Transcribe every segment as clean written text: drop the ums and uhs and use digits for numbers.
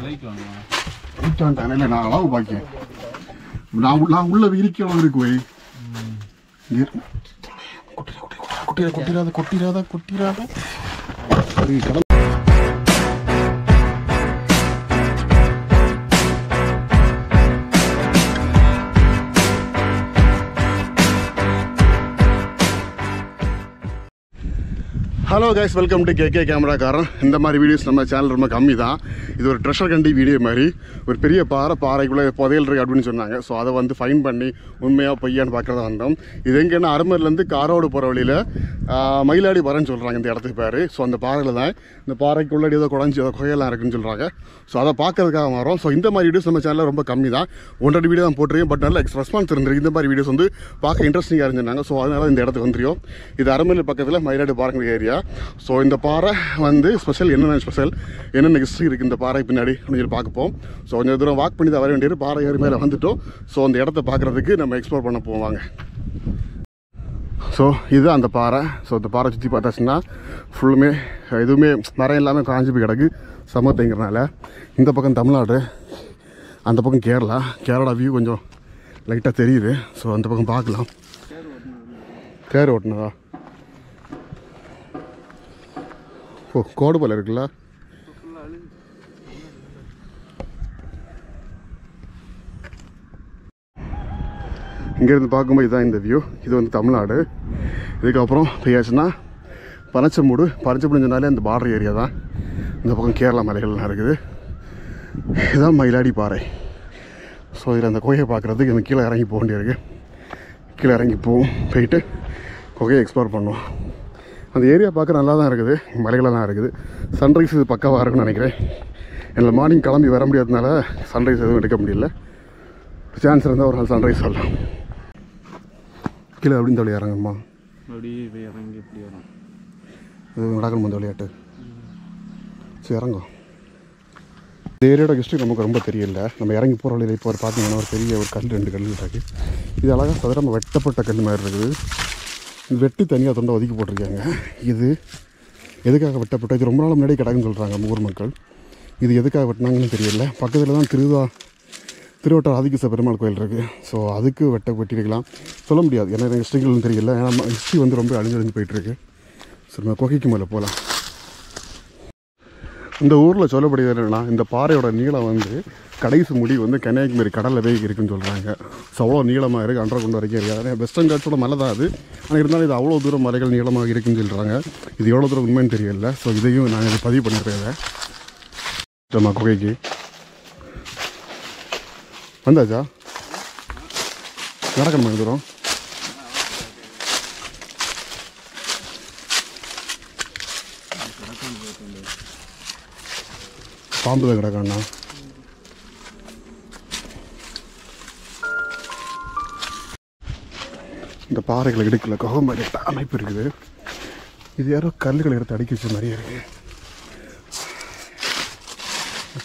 இல்லை நான் அளவு பார்க்கேன் நான் உள்ள விரிக்க அளவு இருக்கு வை கொட்டிராத hello guys, welcome to KK கேமராக்காரன். இந்த மாதிரி வீடியோஸ் நம்ம சேனல் ரொம்ப கம்மி தான். இது ஒரு ட்ரெஷர் கண்டி வீடியோ மாதிரி. ஒரு பெரிய பாறைக்குள்ளே புதையல் இருக்குது அப்படின்னு சொன்னாங்க. ஸோ அதை வந்து ஃபைன் பண்ணி உண்மையாக பொய்யான்னு பார்க்குறதா வந்தோம். இது எங்கன்னா அருமர்லேருந்து காரோடு போகிற வழியில் மயிலாடி பாறைன்னு சொல்கிறாங்க இந்த இடத்துக்கு பேர். ஸோ அந்த பாறையில் தான் இந்த பாறைக்குள்ளே ஏதோ குழஞ்சி ஏதோ குகையெல்லாம் இருக்குன்னு சொல்கிறாங்க. ஸோ அதை பார்க்கறதுக்காக வரோம். ஸோ இந்த மாதிரி வீடியோஸ் நம்ம சேனலில் ரொம்ப கம்மி தான். 1-2 வீடியோ தான் போட்டிருக்கேன். பட் நல்ல ரெஸ்பான்ஸ் இருந்திருக்கு. இந்த மாதிரி வீடியோஸ் வந்து பார்க்க இன்ட்ரெஸ்டிங்காக இருந்துருந்தாங்க. ஸோ அதனால இந்த இடத்துக்கு வந்துடும். இது அருமர் பக்கத்தில் மயிலாடி பாறைங்கிற ஏரியா. ஸோ இந்த பாறை வந்து ஸ்பெஷல் என்னென்ன ஹிஸ்ட்ரி இருக்குது இந்த பாறை பின்னாடி அப்படின்னு பார்க்கப்போம். ஸோ கொஞ்சம் தூரம் வாக் பண்ணி தான் வர வேண்டியது. பாறை ஏறி மேலே வந்துட்டோம். ஸோ அந்த இடத்த பார்க்குறதுக்கு நம்ம எக்ஸ்ப்ளோர் பண்ண போவாங்க. ஸோ இது அந்த பாறை. ஸோ இந்த பாறை சுற்றி பார்த்தாச்சுன்னா ஃபுல்லுமே எதுவுமே மரம் எல்லாமே காஞ்சி போய் கிடக்கு சமத்தைங்கிறனால. இந்த பக்கம் தமிழ்நாடு, அந்த பக்கம் கேரளா வியூ கொஞ்சம் லைட்டாக தெரியுது. ஸோ அந்த பக்கம் பார்க்கலாம். தேர் ஓட்டுனதா? ஓ, கோடு போல இருக்குல்ல. இங்கேருந்து பார்க்கும்போது இதுதான் இந்த வியூ. இது வந்து தமிழ்நாடு. இதுக்கப்புறம் பெய்யாச்சுன்னா பனச்சமூடு சொன்னாலே அந்த பார்டர் ஏரியா தான். இந்த பக்கம் கேரளா மலைகள்லாம் இருக்குது. இதுதான் மயிலாடி பாறை. ஸோ இதில் அந்த குகையை பார்க்குறதுக்கு எனக்கு கீழே இறங்கி போக வேண்டியிருக்கு. கீழே இறங்கி போயிட்டு குகையை எக்ஸ்ப்ளோர் பண்ணுவோம். அந்த ஏரியா பார்க்க நல்லா தான் இருக்குது. மலைகளெல்லாம் இருக்குது. சன்ரைஸ் இது பக்காவாக இருக்குன்னு நினைக்கிறேன். என்னால் மார்னிங் கிளம்பி வர முடியாததுனால சன்ரைஸ் எதுவும் எடுக்க முடியல. சான்ஸ் இருந்தால் ஒரு நாள் சன்ரைஸ் வரலாம். கீழே அப்படின்னு சொல்லி இறங்குமா? இறங்கி இப்படி வரும். இது நடக்கணும் இந்த விளையாட்டு. சரி இறங்கும். இந்த ஏரியோட ஹிஸ்ட்ரி நமக்கு ரொம்ப தெரியல. நம்ம இறங்கி போகிற வழியில் இப்போ பார்த்தீங்கன்னா ஒரு பெரிய ஒரு கல், 2 கல் இருக்குது. இது அழகாக சதுரமாக வெட்டப்பட்ட கல் மாதிரி இருக்குது. வெட்டி தனியாக தொண்டை ஒதுக்கி போட்டிருக்காங்க. இது எதுக்காக வெட்டப்பட்ட? இது ரொம்ப நாள் முன்னாடி கிடக்குன்னு சொல்கிறாங்க ஊர் மக்கள். இது எதுக்காக வெட்டினாங்கன்னு தெரியல. பக்கத்தில் தான் திருவட்டார் ஆதிகேச பெருமாள் கோயில் இருக்குது. ஸோ அதுக்கு வெட்டிருக்கலாம், சொல்ல முடியாது. ஏன்னா எனக்கு ஹிஸ்ட்ரிகளும் தெரியல. ஏன்னா ஹிஸ்ட்ரி வந்து ரொம்ப அழிஞ்சு போயிட்டுருக்கு. ஸோ நம்ம குகைக்கு மேலே போகலாம். இந்த ஊரில் சொல்லப்படுகிறது என்னென்னா, இந்த பாறையோட நீளம் வந்து கடைசி முடி வந்து கன்னியாகுமரி கடலில் போய் இருக்குன்னு சொல்கிறாங்க. ஸோ அவ்வளோ நீளமாக இருக்குது. அண்டர்கிரவுண்ட் வரைக்கும் இருக்குது. வெஸ்டர்ன் காட்ஸோட மலை தான் அது. ஆனால் இருந்தாலும் இது அவ்வளோ தூரம் மலைகள் நீளமாக இருக்குன்னு சொல்கிறாங்க. இது எவ்வளோ தூரம் உண்மைன்னு தெரியல. ஸோ இதையும் நாங்கள் இதை பதிவு பண்ணியிருக்கேன். நம்ம குகைக்கு வந்தாச்சா? நடக்கணுமா தூரம்? பாம்பு தான் கிடக்காண்ணா. இந்த பாறைகளை இடுக்கல குகை மாதிரி அமைப்பு இருக்குது. இது யாரோ கல்லுகளை எடுத்து அடுக்கி வச்ச மாதிரியே இருக்குது.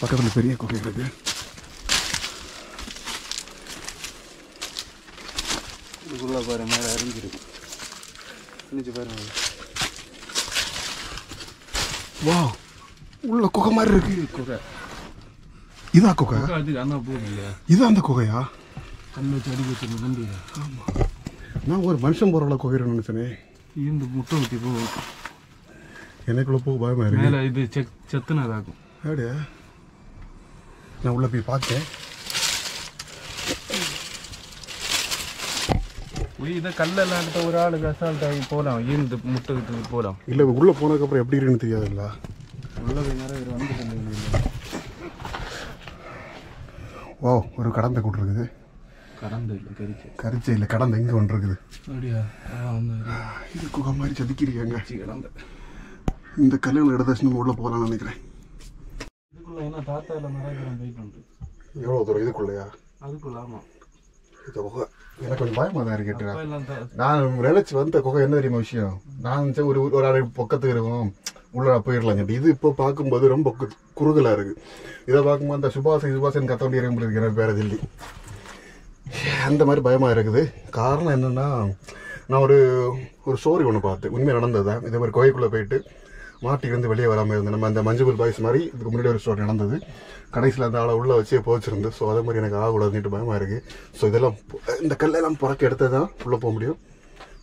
பக்கத்தில் பெரிய குகை இருக்குது. இதுக்குள்ள பாரு, மேலே அறிஞ்சிருக்கு. பாருங்க. வா, உள்ள குகை மாதிரி இருக்கு. குகை இதா? குகை இது அந்த குகையா? கல் வச்சு அடிக்க வச்சிருந்தது. ஆமாம், நான் ஒரு மனுஷன் போகிறவள குகைன்னு நினைச்சேனே. இந்த முட்டை ஊற்றி போகும். எனக்குள்ள போக பயமா இருக்கு. மேலே இது செத்துனதாகும். அப்படியா? நான் உள்ள போய் பார்த்தேன். இதை கல்லெல்லாம் எடுத்த ஒரு ஆளுக்கு அசால்ட் ஆகி போகலாம். இந்த முட்டை விட்டு போகலாம். இல்லை, உள்ளே போனதுக்கப்புறம் எப்படி இருக்குன்னு தெரியாதுல்ல. உள்ள நேரம் வந்து ஓ, ஒரு கடந்தை கூட்டிருக்குது. கடந்தை இல்லை, கரிச்சை இல்லை, கடந்தை இங்கே ஒன்று இருக்குது. அப்படியா? இது குகை மாதிரி செதுக்கிருக்காங்க. கடந்தை. இந்த கல்லுகள் எடுத்தாச்சு நம்ம உள்ளே போகலாம்னு நினைக்கிறேன். இதுக்குள்ள என்ன தாத்தா இல்லை மரம் போயிட்டு எவ்வளோ தூரம் இதுக்குள்ளையா? அதுக்குள்ள. ஆமாம், இந்த குகை எனக்கு கொஞ்சம் பயமாக தான் இருக்கேன். நான் நினைச்சு வந்த குகை என்ன தெரியுமா விஷயம்? நான் ஒரு அரை பக்கத்துக்கு இருக்கும், உள்ள போயிடலாம். இது இப்போ பார்க்கும்போது ரொம்ப குறுகலாக இருக்குது. இதை பார்க்கும்போது அந்த சுபாஷன் கத்த வேண்டிய இருக்கு. எனக்கு பேர தில்லி அந்த மாதிரி பயமாக இருக்குது. காரணம் என்னென்னா, நான் ஒரு ஸ்டோரி ஒன்று பார்த்தேன். உண்மையாக நடந்தது தான். இதே மாதிரி குகைக்குள்ளே போயிட்டு மாட்டிலிருந்து வெளியே வராமல் இருந்தது. நம்ம அந்த மஞ்சள் பாய்ஸ் மாதிரி இதுக்கு முன்னாடி ஒரு ஸ்டோரி நடந்தது. கடைசியில் அந்த ஆளை உள்ளே வச்சே போச்சிருந்து. ஸோ அதே மாதிரி எனக்கு ஆகக்கூடாதுன்னுட்டு பயமாக இருக்குது. ஸோ இதெல்லாம் இந்த கல்லெல்லாம் புறக்க எடுத்தது தான் உள்ளே போக முடியும்.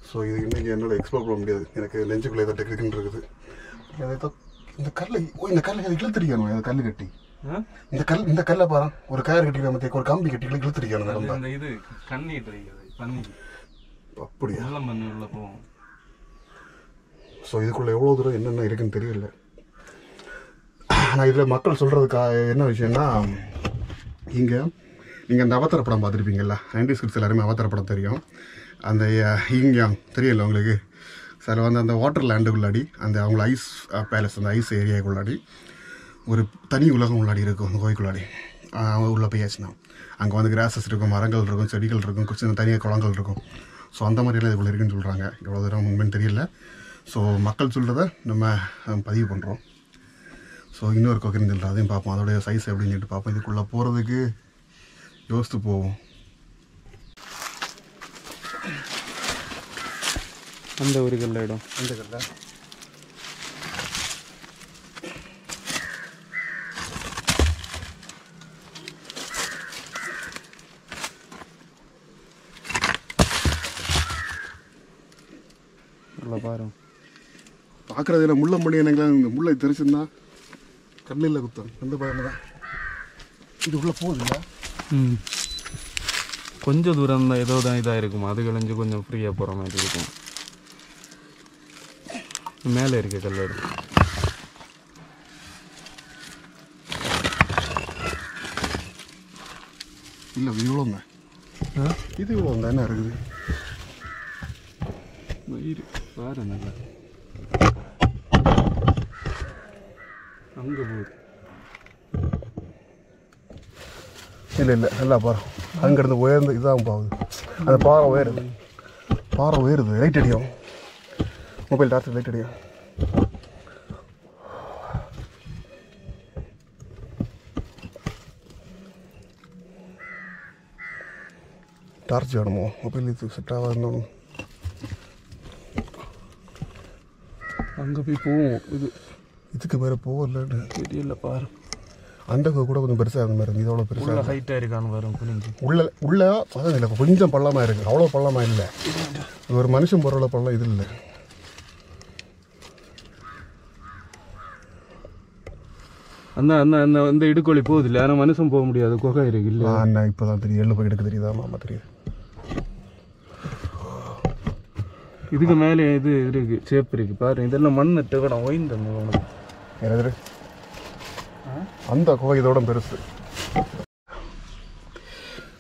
ஸோ இது இன்றைக்கி என்னால் எக்ஸ்ப்ளோர் பண்ண முடியாது. எனக்கு நெஞ்சுக்குள்ளே ஏதோ டெக்னிக்குன்னு இருக்குது. இந்த கல்லை அதை இழுத்துடிக்கணும். அந்த கல் கட்டி இந்த கல்லை பாரு, ஒரு கயிறு கட்டி நம்ம ஒரு கம்பி கட்டி இழுத்துடிக்கணும். இது கண்ணி அப்படியா? உள்ள போவோம். ஸோ இதுக்குள்ளே எவ்வளோ தூரம் என்னென்ன இருக்குன்னு தெரியல. ஆனால் இதில் மக்கள் சொல்கிறதுக்கா என்ன விஷயம்னா, இங்கே நீங்கள் அந்த அவதார படம் பார்த்துருப்பீங்கல்ல, 90s கிட்ஸ் எல்லாருமே அவதார படம் தெரியும். அந்த ஈங்யாங் தெரியல உங்களுக்கு. சில வந்து அந்த வாட்டர் லேண்டுக்குள்ளாடி அந்த அவங்கள ஐஸ் பேலஸ், அந்த ஐஸ் ஏரியாவுக்குள்ளாடி ஒரு தனி உலகம் உள்ளாடி இருக்கும். அந்த கோயிலுக்குள்ளாடி உள்ளே போயாச்சுன்னா அங்கே வந்து கிராஸஸ் இருக்கும், மரங்கள் இருக்கும், செடிகள் இருக்கும், சின்ன தனியாக குளங்கள் இருக்கும். ஸோ அந்த மாதிரியெல்லாம் இதுக்குள்ளே இருக்குன்னு சொல்கிறாங்க. எவ்வளோ தூரம் உண்மைன்னு தெரியல. ஸோ மக்கள் சொல்கிறத நம்ம பதிவு பண்ணுறோம். ஸோ இன்னொரு கோக்கின்னு சொல்கிறோம், அதையும் பார்ப்போம். அதோடைய சைஸ் எப்படின்னு சொல்லிட்டு பார்ப்போம். இதுக்குள்ளே போகிறதுக்கு யோசித்து போவோம். அந்த ஒரு கல்ல இடம், அந்த கல்ல பாரு. பார்க்குறதுல முள்ளம்படி எனக்கு இந்த முள்ளை தெரிச்சுருந்தா கல்லில் குத்தம் அந்த பயம் தான். இது உள்ளே போகுது இல்லை? கொஞ்சம் தூரம் தான் ஏதோ தான் இதாக இருக்கும். அது கழிஞ்சு கொஞ்சம் ஃப்ரீயாக போகிற மாதிரி இருக்கும். மேலே இருக்க கல் இருக்கும். இல்லை இவ்வளோங்க, இது இவ்வளோ என்ன இருக்குது? வயிறு பாரு நல்லா அங்கே போகுது. இல்லை நல்லா பாரு, அங்கேருந்து உயர்ந்து இதான் போகுது. அந்த பாறை உயருது. லைட் அடியும், மொபைல் டார்ச் லைட் அடியும். டார்ச் வேணுமோ? மொபைல் இது செட் ஆகாது. அங்கே போய் போவோம். இதுக்கு மேலே போகலன்னு தெரியல பாரு. அந்த கூட கொஞ்சம் பெருசாக இருந்த மாதிரி இருக்குது. இதோட பெருசாக ஹைட்டாக இருக்கான்னு வரும். புரிஞ்சு உள்ள அதான் இல்லை, கொஞ்சம் பள்ளமாக இருக்குது. அவ்வளோ பள்ளமாக இல்லை. இது ஒரு மனுஷன் போகிற பள்ளம் இது இல்லை. அந்த அந்த அந்த அந்த இடுக்கோழி போகுது இல்லை, ஆனால் மனுஷன் போக முடியாது. குகை இருக்கு இல்லை? அண்ணா இப்போ தான் தெரியும். எள்ளு போய் எடுக்க தெரியுதா? மாமா தெரியுது. இதுக்கு மேலே இது இருக்கு, சேப்பு இருக்கு பாரு. இதெல்லாம் மண்ணு டெகடம் ஒய்ந்த என்னது அந்த குகை இதோட பெருசு.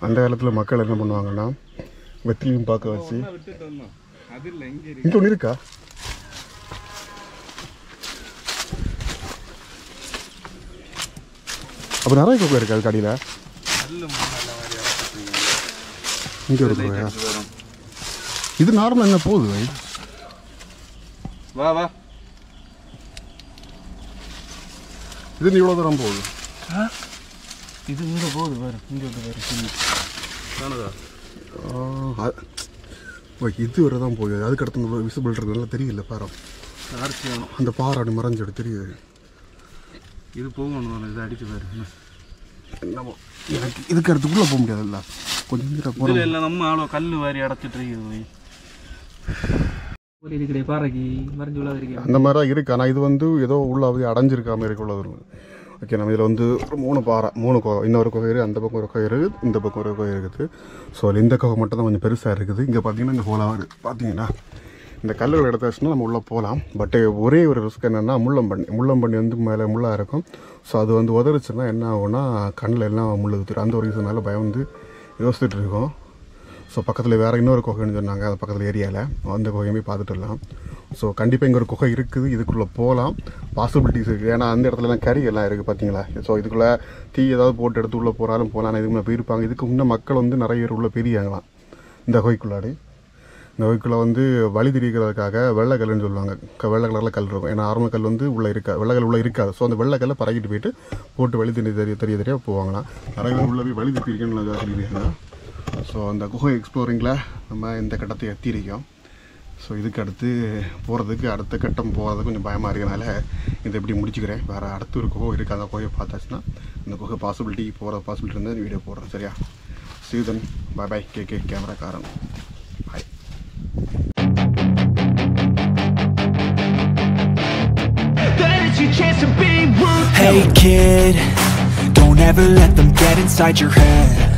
அந்த காலத்தில் மக்கள் என்ன பண்ணுவாங்கன்னா, வெத்திலையும் பார்க்க வச்சு இங்கே ஒன்று இருக்கா? அப்போ நிறைய குகை இருக்கா அது கடையில்? இங்கே ஒரு குகையா? இது நார்மலாக என்ன போகுது? வா வா, இது இவ்வளோ தூரம் போகுது. இது இங்கே போகுது பாரு. இங்கே பாரு. இது வரை தான் போகுது. அதுக்கு அடுத்து விசிபிள் இருக்கிறதுனால தெரியல. பாரு, அந்த பாறை அப்படி மறைஞ்சிடு தெரியுது. இது போகணும். இதை அடிச்சு பாரு. என்னமோ எனக்கு இதுக்கு அடுத்துக்குள்ளே போக முடியாதுல்ல. கொஞ்சம் போகிற இல்லை, நம்ம ஆளோ கல் வாரி அடைச்சிட்டு இருக்குது. அந்த மாதிரி தான் இருக்குது. ஆனால் இது வந்து ஏதோ உள்ள அடைஞ்சிருக்காமல் இருக்குள்ள வரும். ஓகே, நம்ம இதில் வந்து ஒரு 3 பாறை, 3 குகை, இன்னொரு குகை இருக்குது, அந்த பக்கம் ஒரு குகை இருக்குது, இந்த பக்கம் ஒரு குகை இருக்குது. ஸோ இந்த குகை மட்டும் தான் கொஞ்சம் பெருசாக இருக்குது. இங்கே பார்த்தீங்கன்னா இந்த ஹோலாக இருக்குது. பார்த்தீங்கன்னா இந்த கல்லுகள் எடுத்தாச்சுன்னா நம்ம உள்ளே போகலாம். பட் ஒரே ஒரு ரிஸ்க் என்னென்னா, முள்ளம்பண்ணி வந்து மேலே முள்ளாக இருக்கும். ஸோ அது வந்து உதறிச்சுன்னா என்ன ஆகும்னா, கண்ணில் எல்லாம் முள் ஊற்றிடும். அந்த ஒரு ரீசனால பயம் வந்து யோசிச்சுட்டு இருக்கோம். ஸோ பக்கத்தில் வேறு இன்னொரு குகைன்னு சொன்னாங்க, அது பக்கத்தில் ஏரியாவில். அந்த குகையுமே பார்த்துட்டு வரலாம். ஸோ கண்டிப்பாக இங்கே ஒரு குகை இருக்குது, இதுக்குள்ளே போகலாம். பாசிபிலிட்டிஸ் இருக்குது. ஏன்னா அந்த இடத்துலலாம் கறி எல்லாம் இருக்குது பார்த்தீங்களா. ஸோ இதுக்குள்ளே தீ ஏதாவது போட்டு எடுத்து உள்ளே போகிறாலும் போகலாம். இதுக்கு முன்னே போயிருப்பாங்க. இதுக்கு முன்னே மக்கள் வந்து நிறைய பேர் உள்ளே பெரியாங்களாம் இந்த குகைக்குள்ளாடி. இந்த கோயிலுக்குள்ளே வந்து வழி தெரிவிக்கிறதுக்காக வெள்ளை கல்லுன்னு சொல்லுவாங்க. வெள்ளை கலரில் கல் இருக்கும். ஏன்னா நார்மல் கல் வந்து உள்ளே இருக்காது, வெள்ளை கல் உள்ளே இருக்காது. ஸோ அந்த வெள்ளை கல்லை பறக்கிட்டு போயிட்டு போட்டு வழி தெரிய போவாங்களாம். நிறைய பேர் உள்ளே போய் வழி தெரிவிக்கணும்னு சொல்லியிருக்காங்க. ஸோ அந்த குகை எக்ஸ்ப்ளோரிங்கில் நம்ம இந்த கட்டத்தை எத்திருக்கோம். ஸோ இதுக்கு அடுத்து போகிறதுக்கு அடுத்த கட்டம் போகிறது கொஞ்சம் பயமாக இருக்கனால இதை எப்படி முடிச்சுக்கிறேன். வேறு அடுத்து ஒரு குகை இருக்குது, அந்த குகையை பார்த்தாச்சுன்னா இந்த குகை பாசிபிலிட்டி போகிற பாசிபிலிட்டி இருந்தால் வீடியோ போடுறேன். சரியா? See you then. Bye bye. KK கேமராக்காரன். Bye. Hey kid, don't ever let them get inside your head.